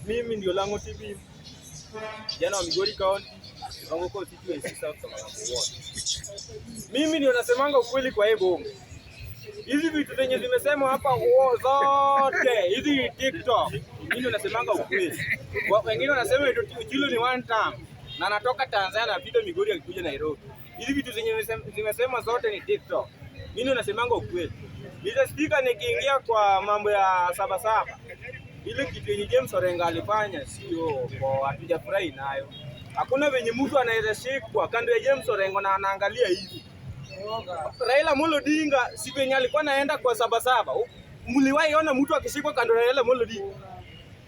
Mimi ndio Lango TV. Jana wa Migori County, Lango kwa constituency South Kamarambo. Mimi ndio nasemanga ukweli kwa hebo. Hizi vitu zenye zimesema hapa zote, hizi TikTok. Mimi ndio nasemanga ukweli. Wengine wanasema Ojilo ni one time na anatoka Tanzania na pita Migori akikuja Nairobi. Hizi vitu zenye zimesema zote ni TikTok. Mimi ndio nasemanga ukweli. Bila speaker nikiingia kwa mambo ya Sabasaba. Ile kitu yenye James Orengo alifanya sio kwa hatujafurahi nayo. Hakuna venye mtu anaweza shikwa kando ya James Orengo na anaangalia hivi. Raila Amolo Odinga si penye alikuwa anaenda kwa Sabasaba. Mliwahi ona mtu akishikwa kando ya Raila Amolo Odinga.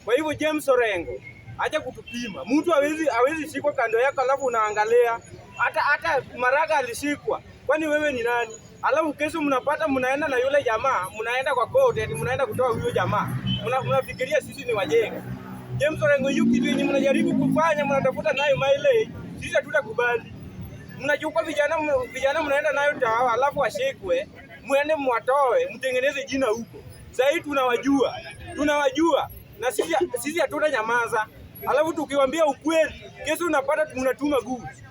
Kwa hivyo James Orengo acha kutupima. Mtu hawezi shikwa kando yako alafu unaangalia. Hata Maraga alishikwa. Kwani wewe ni nani? Alafu kesho mnapata mnaenda na yule jamaa, mnaenda kwa court, mnaenda kutoa huyo jamaa. Mnafikiria sisi ni wajinga. James Orengo yuko kitu yenye mnajaribu kufanya, mnatafuta nayo mileage. Sisi hatutakubali. Mnachukua vijana mnaenda nayo tawa, alafu washikwe, muende mwatoe, mtengeneze jina huko. Sasa hivi tunawajua. Na sisi hatuna nyamaza. Alafu tukiwaambia ukweli, kesho unapata mnatuma goods.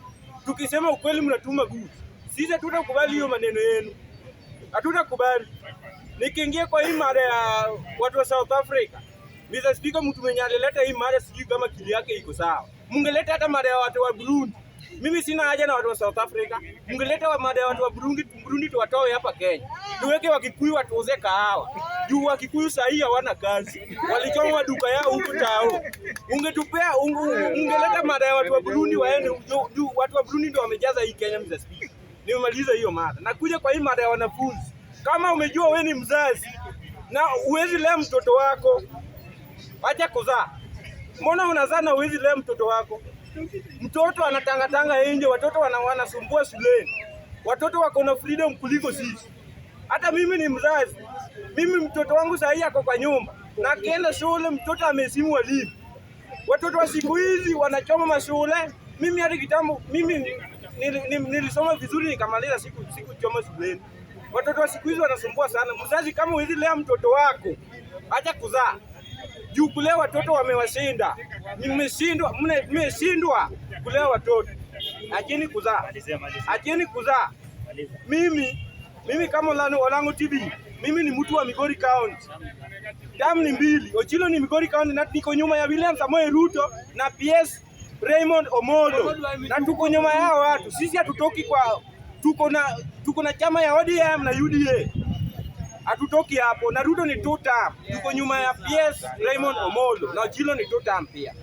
Tukisema ukweli mnatuma goods. Sisi hatutakubali hiyo maneno yenu. Hatutakubali. Nikiingia kwa hii mada ya watu wa South Africa. Mr. Speaker, mtu mwenye alileta hii mada sijui kama kili yake iko sawa. Mungeleta hata mada ya watu wa Burundi. Mimi sina haja na watu wa South Africa. Mungeleta mada ya watu wa Burundi tuwatoe hapa Kenya. Tuweke Wakikuyu watuuze kahawa. Juu Wakikuyu sahi hawana kazi. Walichoma maduka yao huko tao. Ungeleta mada ya watu wa Burundi waende. Juu watu wa Burundi ndio wamejaza hii Kenya, Mr. Speaker. Nimemaliza hiyo mada. Nakuja kwa hii mada ya wanafunzi. Kama umejua wewe ni mzazi na uwezi lea mtoto wako, acha kuzaa. Mbona unazaa na uwezi lea mtoto wako? Mtoto anatangatanga nje, watoto wanasumbua shuleni. Watoto wako na freedom kuliko sisi. Hata mimi ni mzazi. Mimi mtoto wangu sahi yako kwa nyumba. Na akienda shule mtoto amesimu walimu. Watoto wa siku hizi wanachoma mashule. Mimi hadi kitambo nilisoma vizuri nikamaliza siku choma shuleni. Watoto wa siku hizi wanasumbua sana. Mzazi kama huwezi lea mtoto wako, acha kuzaa. Juu kulea watoto wamewashinda. Mmeshindwa kulea watoto. Acheni kuzaa. Acheni kuzaa. Mimi kama Lango TV, mimi ni mtu wa Migori County. Damu ni mbili. Ojilo ni Migori County na niko nyuma ya William Samoei Ruto na PS Raymond Omolo. Na tuko nyuma yao watu. Sisi hatutoki kwa tuko na chama ya ODM na UDA. Hatutoki hapo. Na Ruto ni 2 term. Tuko nyuma ya PS Raymond Omolo na Ojilo ni 2 term pia.